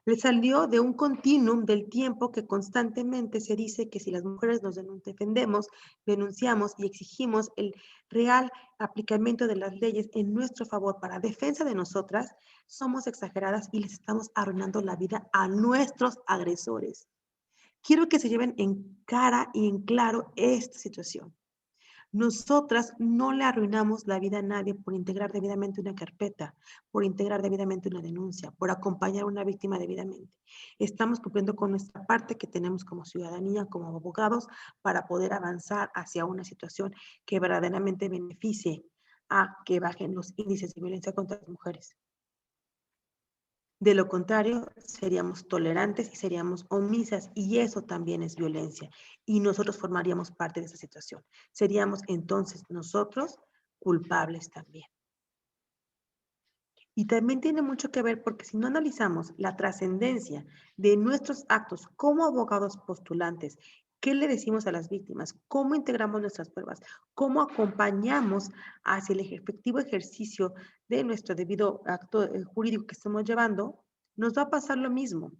Speaker 9: Le salió de un continuum del tiempo que constantemente se dice que si las mujeres nos defendemos, denunciamos y exigimos el real aplicamiento de las leyes en nuestro favor para defensa de nosotras, somos exageradas y les estamos arruinando la vida a nuestros agresores. Quiero que se lleven en cara y en claro esta situación. Nosotras no le arruinamos la vida a nadie por integrar debidamente una carpeta, por integrar debidamente una denuncia, por acompañar a una víctima debidamente. Estamos cumpliendo con nuestra parte que tenemos como ciudadanía, como abogados, para poder avanzar hacia una situación que verdaderamente beneficie a que bajen los índices de violencia contra las mujeres. De lo contrario, seríamos tolerantes y seríamos omisas y eso también es violencia y nosotros formaríamos parte de esa situación. Seríamos entonces nosotros culpables también. Y también tiene mucho que ver porque si no analizamos la trascendencia de nuestros actos como abogados postulantes, ¿qué le decimos a las víctimas? ¿Cómo integramos nuestras pruebas? ¿Cómo acompañamos hacia el efectivo ejercicio de nuestro debido acto jurídico que estamos llevando? Nos va a pasar lo mismo.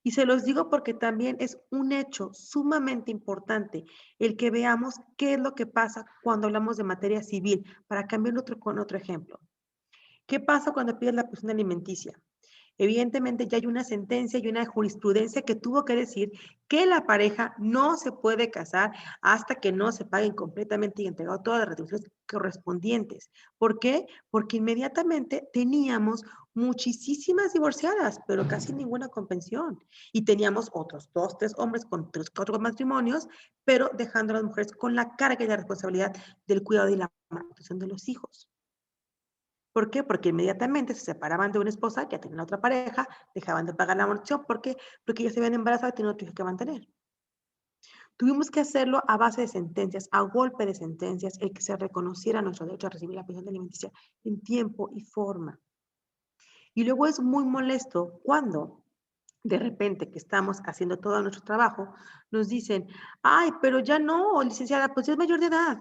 Speaker 9: Y se los digo porque también es un hecho sumamente importante el que veamos qué es lo que pasa cuando hablamos de materia civil, para cambiar con otro ejemplo. ¿Qué pasa cuando pides la pensión alimenticia? Evidentemente ya hay una sentencia y una jurisprudencia que tuvo que decir que la pareja no se puede casar hasta que no se paguen completamente y entregado todas las retribuciones correspondientes. ¿Por qué? Porque inmediatamente teníamos muchísimas divorciadas, pero casi ninguna con pensión. Y teníamos otros 2, 3 hombres con 3, 4 matrimonios, pero dejando a las mujeres con la carga y la responsabilidad del cuidado y la manutención de los hijos. ¿Por qué? Porque inmediatamente se separaban de una esposa, ya tenían otra pareja, dejaban de pagar la amortización. ¿Por qué? Porque ellos se habían embarazado y tenían otro hijo que mantener. Tuvimos que hacerlo a base de sentencias, a golpe de sentencias, el que se reconociera nuestro derecho a recibir la pensión alimenticia en tiempo y forma. Y luego es muy molesto cuando de repente que estamos haciendo todo nuestro trabajo, nos dicen, ay, pero ya no, licenciada, pues ya es mayor de edad.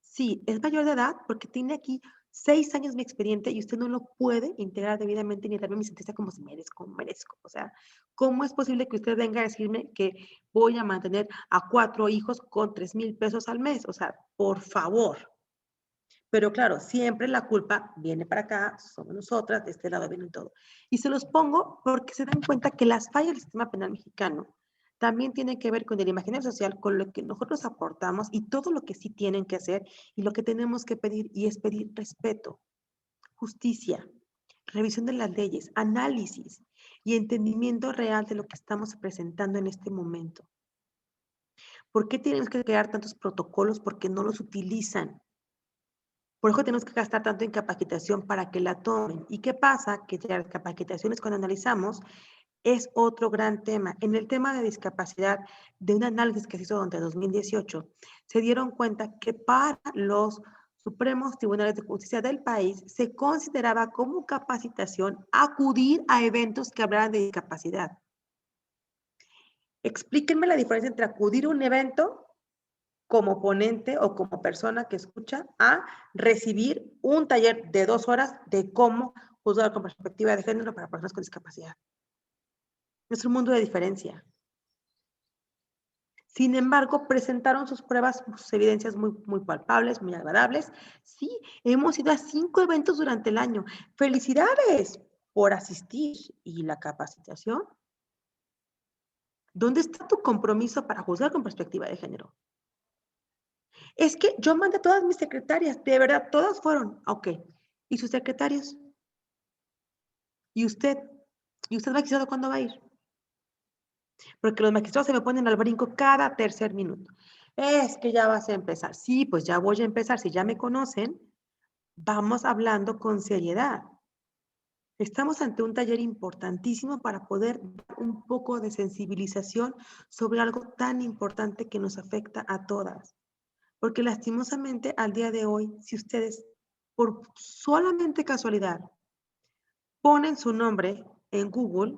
Speaker 9: Sí, es mayor de edad porque tiene aquí 6 años mi expediente y usted no lo puede integrar debidamente ni darme mi sentencia como si merezco. O sea, ¿cómo es posible que usted venga a decirme que voy a mantener a 4 hijos con 3,000 pesos al mes? O sea, por favor. Pero claro, siempre la culpa viene para acá, somos nosotras, de este lado viene todo. Y se los pongo porque se dan cuenta que las fallas del sistema penal mexicano también tienen que ver con el imaginario social, con lo que nosotros aportamos y todo lo que sí tienen que hacer y lo que tenemos que pedir, y es pedir respeto, justicia, revisión de las leyes, análisis y entendimiento real de lo que estamos presentando en este momento. ¿Por qué tenemos que crear tantos protocolos? Porque no los utilizan. Por eso tenemos que gastar tanto en capacitación para que la tomen. ¿Y qué pasa? Que las capacitaciones, cuando analizamos, es otro gran tema. En el tema de discapacidad, de un análisis que se hizo durante 2018, se dieron cuenta que para los supremos tribunales de justicia del país se consideraba como capacitación acudir a eventos que hablaran de discapacidad. Explíquenme la diferencia entre acudir a un evento como ponente o como persona que escucha a recibir un taller de 2 horas de cómo juzgar con perspectiva de género para personas con discapacidad. Es un mundo de diferencia. Sin embargo, presentaron sus pruebas, sus evidencias muy palpables, muy agradables. Sí, hemos ido a 5 eventos durante el año. ¡Felicidades por asistir! ¿Y la capacitación? ¿Dónde está tu compromiso para juzgar con perspectiva de género? Es que yo mandé a todas mis secretarias, de verdad, todas fueron. Ok. ¿Y sus secretarios? ¿Y usted? ¿Y usted magistrado cuándo va a ir? Porque los magistrados se me ponen al brinco cada tercer minuto. Es que ya vas a empezar. Sí, pues ya voy a empezar. Si ya me conocen, Vamos hablando con seriedad. Estamos ante un taller importantísimo para poder dar un poco de sensibilización sobre algo tan importante que nos afecta a todas. Porque lastimosamente al día de hoy, si ustedes por solamente casualidad ponen su nombre en Google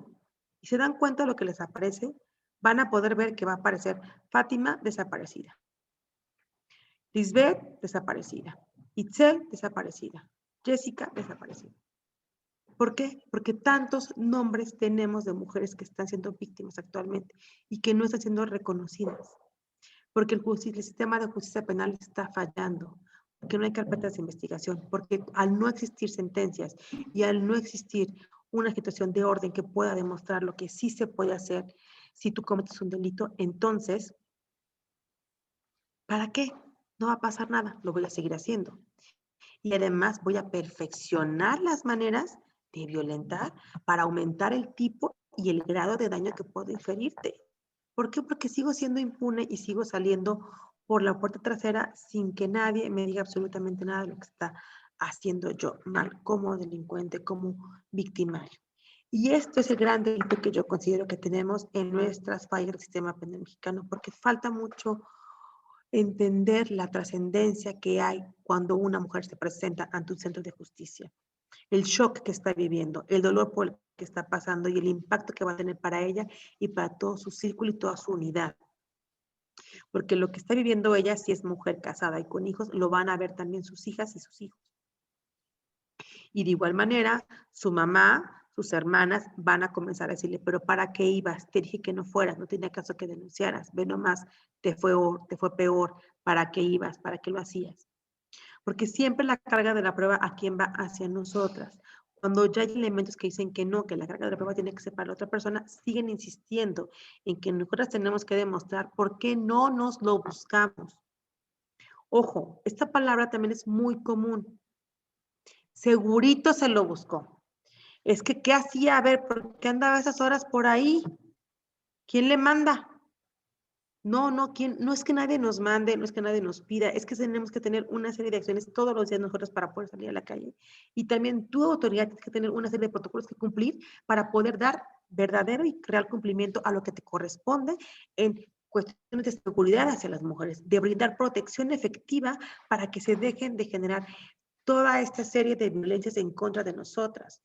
Speaker 9: y se dan cuenta de lo que les aparece, van a poder ver que va a aparecer Fátima desaparecida, Lisbeth desaparecida, Itzel desaparecida, Jessica desaparecida. ¿Por qué? Porque tantos nombres tenemos de mujeres que están siendo víctimas actualmente y que no están siendo reconocidas. Porque el sistema de justicia penal está fallando, porque no hay carpetas de investigación, porque al no existir sentencias y al no existir una situación de orden que pueda demostrar lo que sí se puede hacer si tú cometes un delito, entonces, ¿para qué? No va a pasar nada, lo voy a seguir haciendo. Y además voy a perfeccionar las maneras de violentar para aumentar el tipo y el grado de daño que puedo inferirte. ¿Por qué? Porque sigo siendo impune y sigo saliendo por la puerta trasera sin que nadie me diga absolutamente nada de lo que está haciendo yo mal como delincuente, como victimario. Y esto es el gran delito que yo considero que tenemos en nuestras fallas del sistema penal mexicano, porque falta mucho entender la trascendencia que hay cuando una mujer se presenta ante un centro de justicia. El shock que está viviendo, el dolor por el que está pasando y el impacto que va a tener para ella y para todo su círculo y toda su unidad. Porque lo que está viviendo ella, si es mujer casada y con hijos, lo van a ver también sus hijas y sus hijos. Y de igual manera, su mamá, sus hermanas van a comenzar a decirle, pero ¿para qué ibas? Te dije que no fueras, no tenía caso que denunciaras, ve nomás, te fue peor, ¿para qué ibas? ¿Para qué lo hacías? Porque siempre la carga de la prueba a quién va hacia nosotras. Cuando ya hay elementos que dicen que no, que la carga de la prueba tiene que ser para la otra persona, siguen insistiendo en que nosotras tenemos que demostrar por qué no nos lo buscamos. Ojo, esta palabra también es muy común. Segurito se lo buscó. Es que, ¿qué hacía? A ver, ¿por qué andaba esas horas por ahí? ¿Quién le manda? No, no es que nadie nos mande, no es que nadie nos pida, es que tenemos que tener una serie de acciones todos los días nosotros para poder salir a la calle. Y también tu autoridad tienes que tener una serie de protocolos que cumplir para poder dar verdadero y real cumplimiento a lo que te corresponde en cuestiones de seguridad hacia las mujeres, de brindar protección efectiva para que se dejen de generar toda esta serie de violencias en contra de nosotras.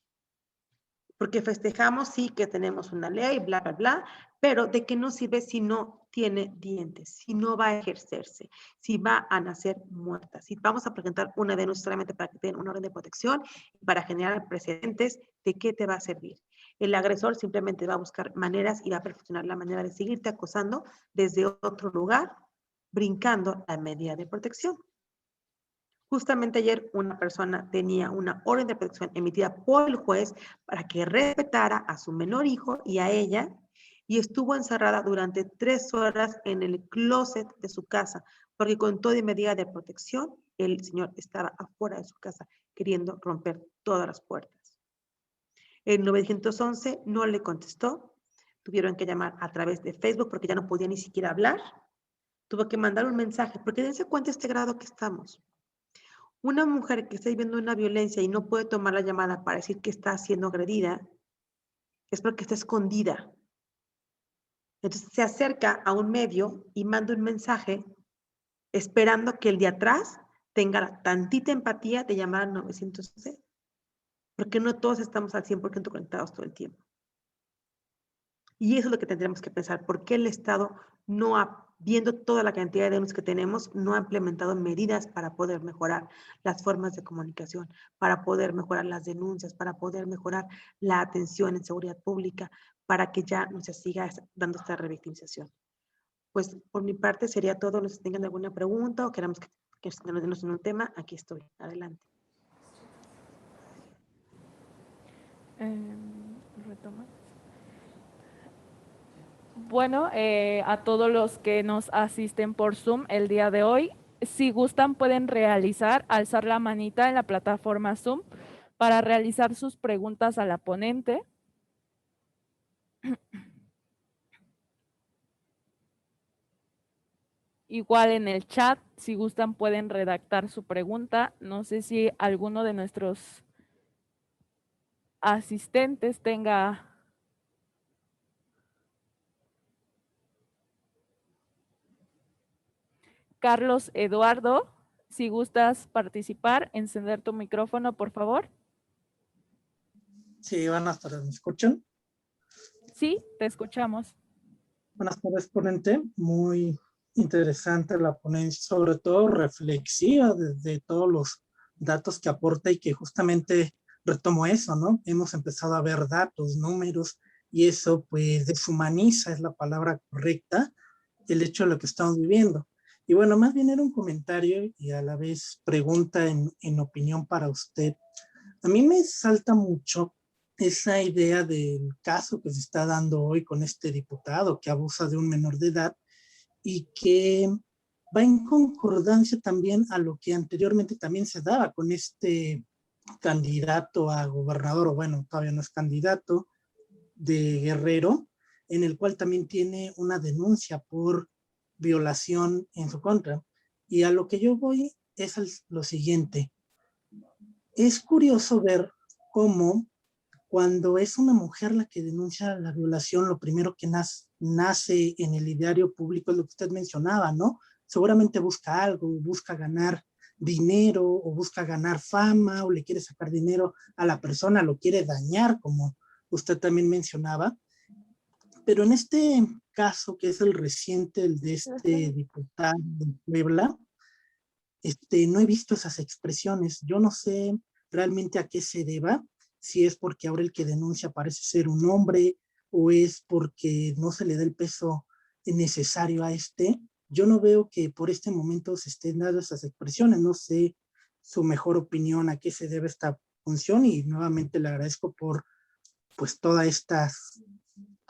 Speaker 9: Porque festejamos, sí, que tenemos una ley, bla, bla, bla, pero ¿de qué nos sirve si no tiene dientes, si no va a ejercerse, si va a nacer muerta? Si vamos a presentar una denuncia solamente para que tengan una orden de protección y para generar precedentes, ¿de qué te va a servir? El agresor simplemente va a buscar maneras y va a perfeccionar la manera de seguirte acosando desde otro lugar, brincando la medida de protección. Justamente ayer una persona tenía una orden de protección emitida por el juez para que respetara a su menor hijo y a ella y estuvo encerrada durante 3 horas en el closet de su casa porque con toda medida de protección el señor estaba afuera de su casa queriendo romper todas las puertas. El 911 no le contestó, tuvieron que llamar a través de Facebook porque ya no podía ni siquiera hablar, tuvo que mandar un mensaje porque dense cuenta este grado que estamos. Una mujer que está viviendo una violencia y no puede tomar la llamada para decir que está siendo agredida, es porque está escondida. Entonces se acerca a un medio y manda un mensaje esperando que el de atrás tenga la tantita empatía de llamar al 911, porque no todos estamos al 100% conectados todo el tiempo. Y eso es lo que tendremos que pensar, ¿por qué el Estado no ha, viendo toda la cantidad de denuncias que tenemos, no ha implementado medidas para poder mejorar las formas de comunicación, para poder mejorar las denuncias, para poder mejorar la atención en seguridad pública, para que ya no se siga dando esta revictimización? Pues por mi parte sería todo. Si tengan alguna pregunta o queramos que nos den un tema, aquí estoy. Adelante.
Speaker 8: Retoma. Bueno, a todos los que nos asisten por Zoom el día de hoy, si gustan pueden alzar la manita en la plataforma Zoom para realizar sus preguntas a la ponente. Igual en el chat, si gustan, pueden redactar su pregunta. No sé si alguno de nuestros asistentes tenga... Carlos Eduardo, si gustas participar, encender tu micrófono, por favor.
Speaker 10: Sí, buenas tardes, ¿me escuchan?
Speaker 8: Sí, te escuchamos.
Speaker 10: Buenas tardes, ponente. Muy interesante la ponencia, sobre todo reflexiva desde todos los datos que aporta y que justamente retomo eso, ¿no? Hemos empezado a ver datos, números, y eso pues deshumaniza, es la palabra correcta, el hecho de lo que estamos viviendo. Y bueno, más bien era un comentario y a la vez pregunta en opinión para usted. A mí me salta mucho esa idea del caso que se está dando hoy con este diputado que abusa de un menor de edad y que va en concordancia también a lo que anteriormente también se daba con este candidato a gobernador, o bueno, todavía no es candidato, de Guerrero, en el cual también tiene una denuncia por violación en su contra. Y a lo que yo voy es lo siguiente. Es curioso ver cómo cuando es una mujer la que denuncia la violación, lo primero que nace en el ideario público es lo que usted mencionaba, ¿no? Seguramente busca algo, busca ganar dinero o busca ganar fama o le quiere sacar dinero a la persona, lo quiere dañar, como usted también mencionaba. Pero en este caso, que es el reciente, el de este diputado de Puebla, no he visto esas expresiones. Yo no sé realmente a qué se deba, si es porque ahora el que denuncia parece ser un hombre o es porque no se le da el peso necesario a este. Yo no veo que por este momento se estén dando esas expresiones. No sé su mejor opinión a qué se debe esta función y nuevamente le agradezco por pues todas estas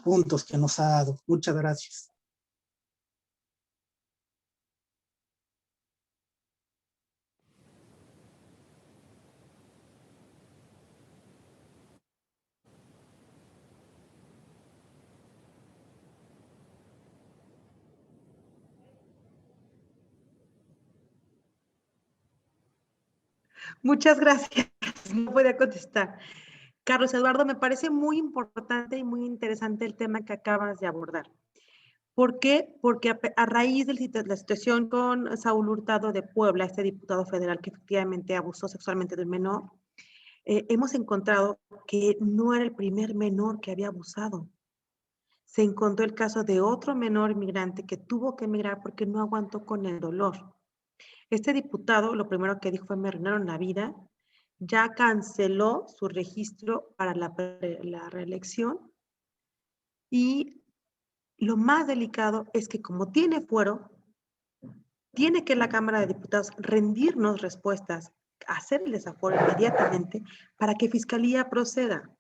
Speaker 10: puntos que nos ha dado. Muchas gracias.
Speaker 9: Muchas gracias. No podía contestar. Carlos Eduardo, me parece muy importante y muy interesante el tema que acabas de abordar. ¿Por qué? Porque a raíz de la situación con Saúl Hurtado de Puebla, este diputado federal que efectivamente abusó sexualmente del menor, hemos encontrado que no era el primer menor que había abusado. Se encontró el caso de otro menor inmigrante que tuvo que emigrar porque no aguantó con el dolor. Este diputado lo primero que dijo fue: me arruinaron la vida. Ya canceló su registro para la reelección y lo más delicado es que como tiene fuero, tiene que la Cámara de Diputados rendirnos respuestas, hacer el desafuero inmediatamente para que Fiscalía proceda.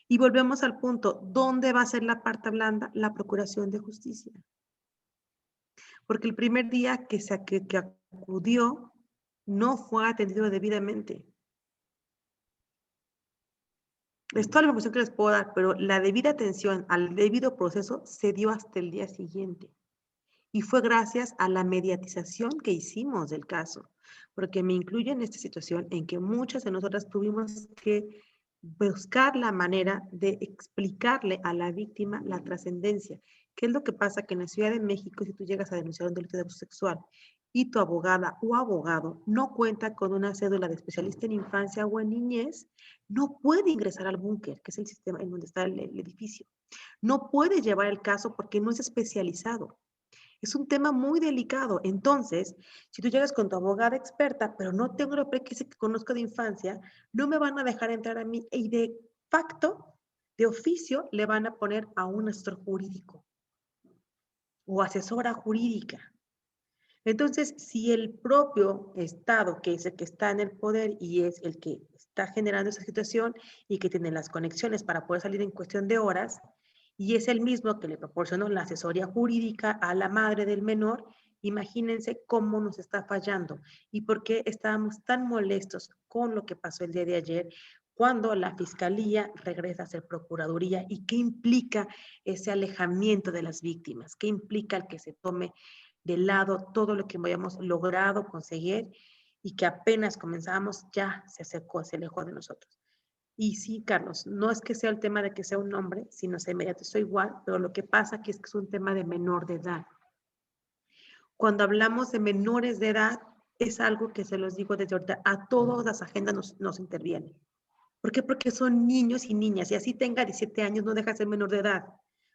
Speaker 9: Y volvemos al punto, ¿dónde va a ser la parte blanda? La Procuración de Justicia. Porque el primer día que acudió no fue atendido debidamente. Es toda la información que les puedo dar, pero la debida atención al debido proceso se dio hasta el día siguiente. Y fue gracias a la mediatización que hicimos del caso, porque me incluye en esta situación en que muchas de nosotras tuvimos que buscar la manera de explicarle a la víctima la trascendencia. ¿Qué es lo que pasa? Que en la Ciudad de México, si tú llegas a denunciar un delito de abuso sexual y tu abogada o abogado no cuenta con una cédula de especialista en infancia o en niñez, no puede ingresar al búnker, que es el sistema en donde está el edificio. No puede llevar el caso porque no es especializado. Es un tema muy delicado. Entonces, si tú llegas con tu abogada experta, pero no tengo el prerequisito que conozco de infancia, no me van a dejar entrar a mí y de facto, de oficio, le van a poner a un asesor jurídico o asesora jurídica. Entonces, si el propio Estado, que es el que está en el poder y es el que está generando esa situación y que tiene las conexiones para poder salir en cuestión de horas, y es el mismo que le proporcionó la asesoría jurídica a la madre del menor, imagínense cómo nos está fallando y por qué estábamos tan molestos con lo que pasó el día de ayer cuando la Fiscalía regresa a ser Procuraduría y qué implica ese alejamiento de las víctimas, qué implica el que se tome de lado todo lo que habíamos logrado conseguir y que apenas comenzábamos ya se acercó, se alejó de nosotros. Y sí, Carlos, no es que sea el tema de que sea un hombre, sino se inmediato soy igual, pero lo que pasa aquí es que es un tema de menor de edad. Cuando hablamos de menores de edad, es algo que se los digo desde ahorita, a todas las agendas nos intervienen. ¿Por qué? Porque son niños y niñas, y así tenga 17 años, no deja de ser menor de edad.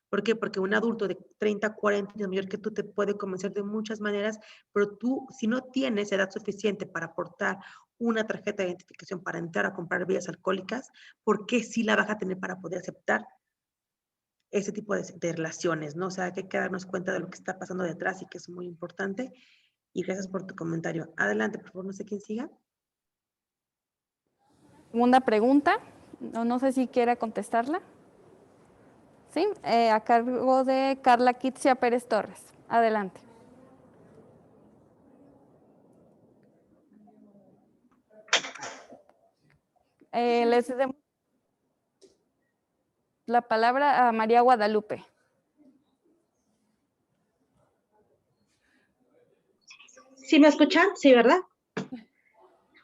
Speaker 9: ¿Por qué? Porque un adulto de 30, 40 años mayor que tú te puede convencer de muchas maneras, pero tú, si no tienes edad suficiente para aportar una tarjeta de identificación para entrar a comprar bebidas alcohólicas, ¿por qué sí la vas a tener para poder aceptar ese tipo de relaciones, ¿no? O sea, hay que darnos cuenta de lo que está pasando detrás y que es muy importante. Y gracias por tu comentario. Adelante, por favor, no sé quién siga.
Speaker 7: Segunda pregunta, no sé si quiera contestarla. Sí, a cargo de Carla Kitsia Pérez Torres. Adelante. Les cedemos la palabra a María Guadalupe.
Speaker 11: ¿Sí me escuchan? Sí, ¿verdad?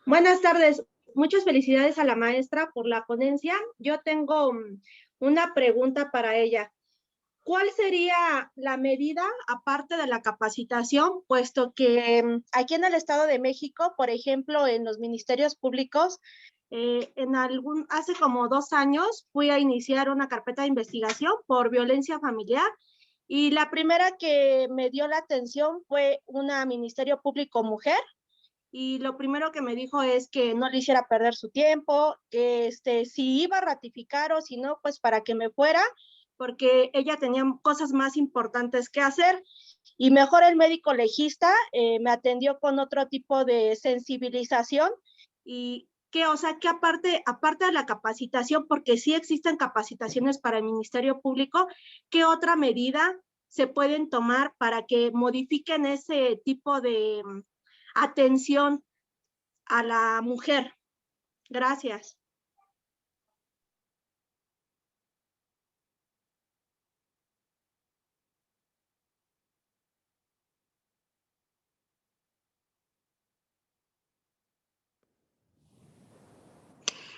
Speaker 11: Buenas tardes. Muchas felicidades a la maestra por la ponencia. Yo tengo una pregunta para ella. ¿Cuál sería la medida, aparte de la capacitación, puesto que aquí en el Estado de México, por ejemplo, en los ministerios públicos, hace como 2 años fui a iniciar una carpeta de investigación por violencia familiar y la primera que me dio la atención fue una Ministerio Público Mujer y lo primero que me dijo es que no le hiciera perder su tiempo, que si iba a ratificar o si no, pues para que me fuera, porque ella tenía cosas más importantes que hacer. Y mejor el médico legista me atendió con otro tipo de sensibilización y que, o sea, que aparte de la capacitación, porque sí existen capacitaciones para el Ministerio Público, ¿qué otra medida se pueden tomar para que modifiquen ese tipo de atención a la mujer? Gracias.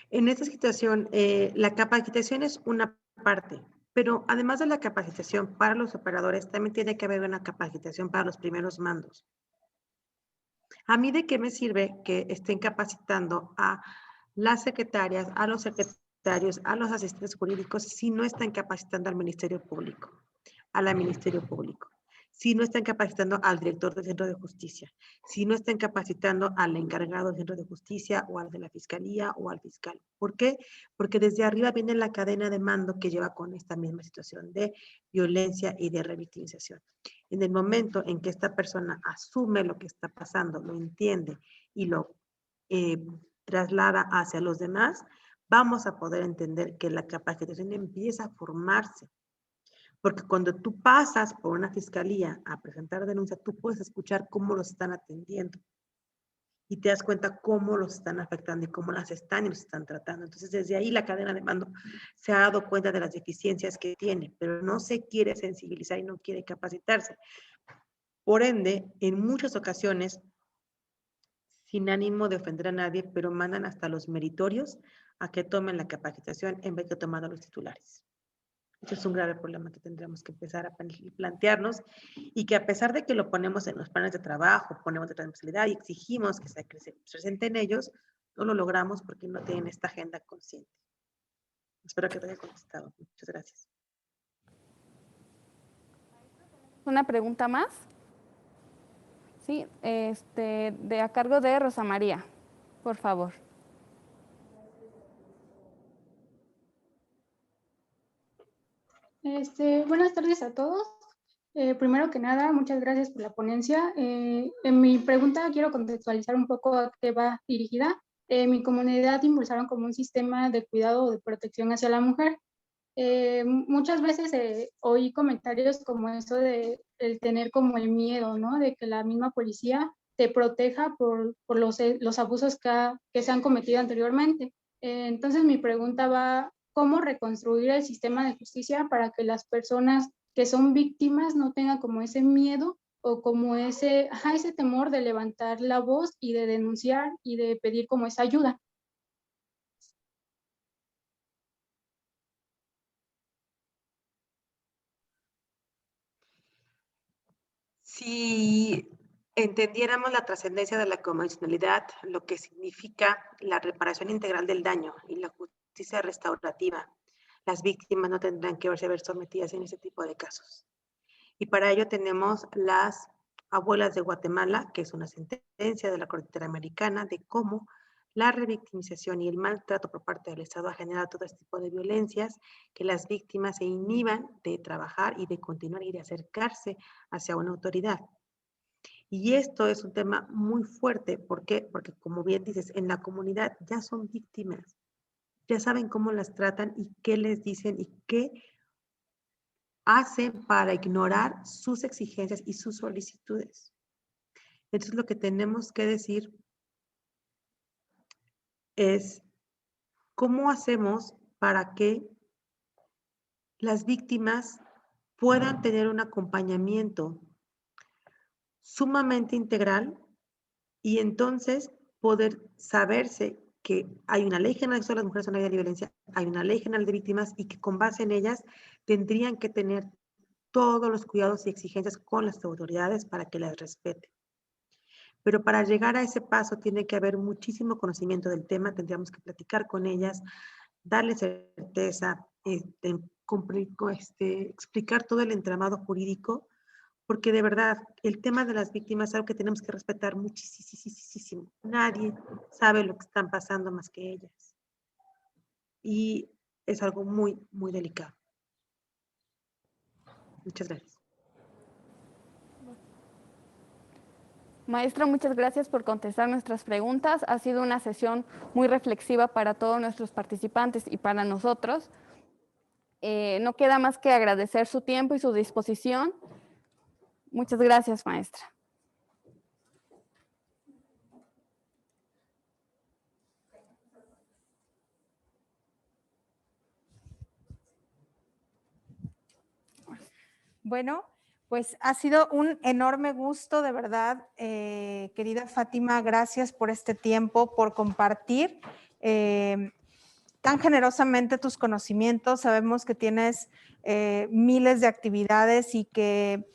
Speaker 9: En esta situación, la capacitación es una parte, pero además de la capacitación para los operadores, también tiene que haber una capacitación para los primeros mandos. ¿A mí de qué me sirve que estén capacitando a las secretarias, a los secretarios, a los asistentes jurídicos si no están capacitando al Ministerio Público, a la Ministerio Público? Si no están capacitando al director del Centro de Justicia, si no están capacitando al encargado del Centro de Justicia o al de la Fiscalía o al fiscal. ¿Por qué? Porque desde arriba viene la cadena de mando que lleva con esta misma situación de violencia y de revictimización. En el momento en que esta persona asume lo que está pasando, lo entiende y lo traslada hacia los demás, vamos a poder entender que la capacitación empieza a formarse. Porque cuando tú pasas por una fiscalía a presentar denuncia, tú puedes escuchar cómo los están atendiendo y te das cuenta cómo los están afectando y cómo las están y los están tratando. Entonces, desde ahí la cadena de mando se ha dado cuenta de las deficiencias que tiene, pero no se quiere sensibilizar y no quiere capacitarse. Por ende, en muchas ocasiones, sin ánimo de ofender a nadie, pero mandan hasta los meritorios a que tomen la capacitación en vez de tomar a los titulares. Eso es un grave problema que tendremos que empezar a plantearnos y que a pesar de que lo ponemos en los planes de trabajo, ponemos de transversalidad y exigimos que se presente en ellos, no lo logramos porque no tienen esta agenda consciente. Espero que te haya contestado. Muchas gracias.
Speaker 7: ¿Una pregunta más? Sí, a cargo de Rosa María, por favor.
Speaker 12: Buenas tardes a todos. Primero que nada, muchas gracias por la ponencia. En mi pregunta quiero contextualizar un poco a qué va dirigida. En mi comunidad impulsaron como un sistema de cuidado o de protección hacia la mujer. Muchas veces oí comentarios como eso de el tener como el miedo, ¿no? De que la misma policía te proteja por los abusos que se han cometido anteriormente. Entonces mi pregunta va, ¿cómo reconstruir el sistema de justicia para que las personas que son víctimas no tengan como ese miedo o como ese temor de levantar la voz y de denunciar y de pedir como esa ayuda.
Speaker 9: Si entendiéramos la trascendencia de la convencionalidad, lo que significa la reparación integral del daño y la justicia restaurativa, las víctimas no tendrán que verse sometidas en ese tipo de casos. Y para ello tenemos las abuelas de Guatemala, que es una sentencia de la Corte Interamericana de cómo la revictimización y el maltrato por parte del Estado ha generado todo este tipo de violencias, que las víctimas se inhiban de trabajar y de continuar y de acercarse hacia una autoridad. Y esto es un tema muy fuerte. ¿Por qué? Porque como bien dices, en la comunidad ya son víctimas, ya saben cómo las tratan y qué les dicen y qué hacen para ignorar sus exigencias y sus solicitudes. Entonces lo que tenemos que decir es cómo hacemos para que las víctimas puedan tener un acompañamiento sumamente integral y entonces poder saberse que hay una ley general sobre las mujeres en área de violencia, hay una ley general de víctimas y que con base en ellas tendrían que tener todos los cuidados y exigencias con las autoridades para que las respeten. Pero para llegar a ese paso tiene que haber muchísimo conocimiento del tema, tendríamos que platicar con ellas, darles certeza, explicar todo el entramado jurídico, porque de verdad el tema de las víctimas es algo que tenemos que respetar muchísimo. Nadie sabe lo que están pasando más que ellas. Y es algo muy, muy delicado. Muchas gracias.
Speaker 7: Maestra, muchas gracias por contestar nuestras preguntas. Ha sido una sesión muy reflexiva para todos nuestros participantes y para nosotros. No queda más que agradecer su tiempo y su disposición. Muchas gracias, maestra.
Speaker 6: Bueno, pues ha sido un enorme gusto, de verdad, querida Fátima, gracias por este tiempo, por compartir tan generosamente tus conocimientos. Sabemos que tienes miles de actividades y que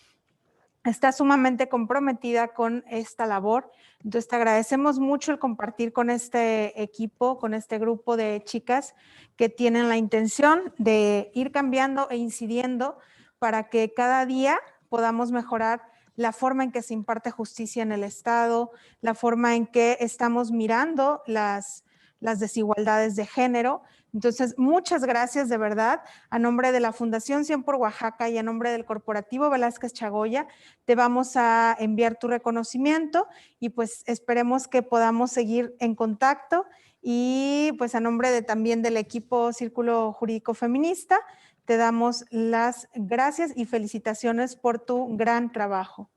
Speaker 6: estás sumamente comprometida con esta labor. Entonces, te agradecemos mucho el compartir con este equipo, con este grupo de chicas que tienen la intención de ir cambiando e incidiendo para que cada día podamos mejorar la forma en que se imparte justicia en el Estado, la forma en que estamos mirando las desigualdades de género. Entonces, muchas gracias de verdad. A nombre de la Fundación 100 por Oaxaca y a nombre del Corporativo Velázquez Chagoya, te vamos a enviar tu reconocimiento y pues esperemos que podamos seguir en contacto. Y pues a nombre también del equipo Círculo Jurídico Feminista, te damos las gracias y felicitaciones por tu gran trabajo.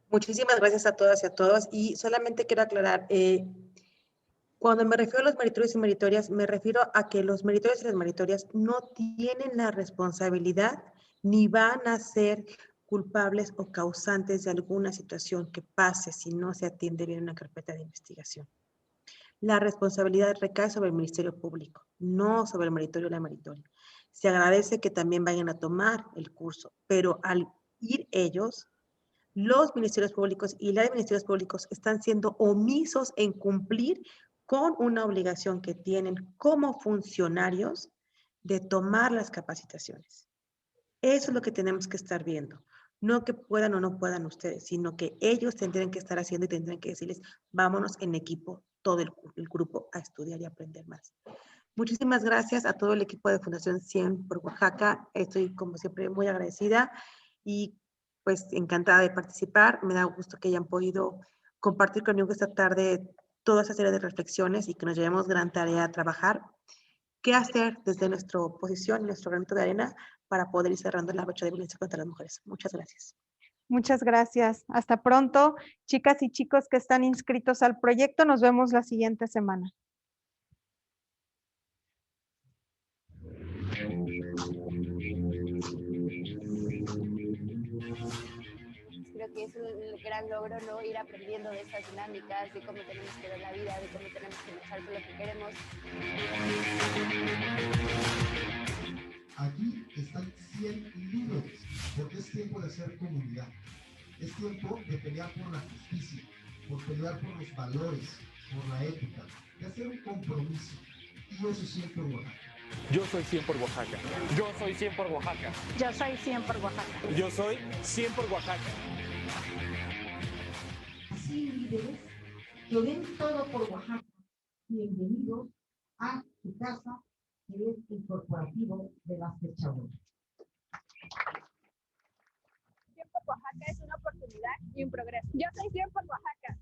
Speaker 9: Muchísimas gracias a todas y a todos. Y solamente quiero aclarar, cuando me refiero a los meritorios y meritorias, me refiero a que los meritorios y las meritorias no tienen la responsabilidad ni van a ser culpables o causantes de alguna situación que pase si no se atiende bien una carpeta de investigación. La responsabilidad recae sobre el Ministerio Público, no sobre el meritorio o la meritoria. Se agradece que también vayan a tomar el curso, pero al ir ellos, los ministerios públicos y los ministerios públicos están siendo omisos en cumplir con una obligación que tienen como funcionarios de tomar las capacitaciones. Eso es lo que tenemos que estar viendo. No que puedan o no puedan ustedes, sino que ellos tendrán que estar haciendo y tendrán que decirles, vámonos en equipo, todo el grupo, a estudiar y aprender más. Muchísimas gracias a todo el equipo de Fundación 100 por Oaxaca. Estoy, como siempre, muy agradecida y pues encantada de participar. Me da gusto que hayan podido compartir conmigo esta tarde toda esa serie de reflexiones y que nos llevemos gran tarea a trabajar. ¿Qué hacer desde nuestra posición, nuestro granito de arena, para poder ir cerrando la brecha de violencia contra las mujeres? Muchas gracias.
Speaker 6: Muchas gracias. Hasta pronto, chicas y chicos que están inscritos al proyecto. Nos vemos la siguiente semana.
Speaker 7: que es un gran logro, ¿no? Ir aprendiendo de estas dinámicas, de cómo tenemos que ver la vida, de cómo tenemos que luchar por lo que queremos.
Speaker 13: Aquí están 100 líderes, porque es tiempo de hacer comunidad. Es tiempo de pelear por la justicia, por pelear por los valores, por la ética, de hacer un compromiso. Y eso es 100 por Oaxaca.
Speaker 14: Yo soy 100 por Oaxaca. Yo soy 100 por Oaxaca.
Speaker 11: Yo soy 100 por Oaxaca.
Speaker 14: Yo soy 100 por Oaxaca.
Speaker 15: Así, líderes que den todo por Oaxaca. Bienvenidos a su casa, que es el corporativo de las fechadoras.
Speaker 7: 100 por Oaxaca es una oportunidad y un progreso. Yo soy 100 por Oaxaca.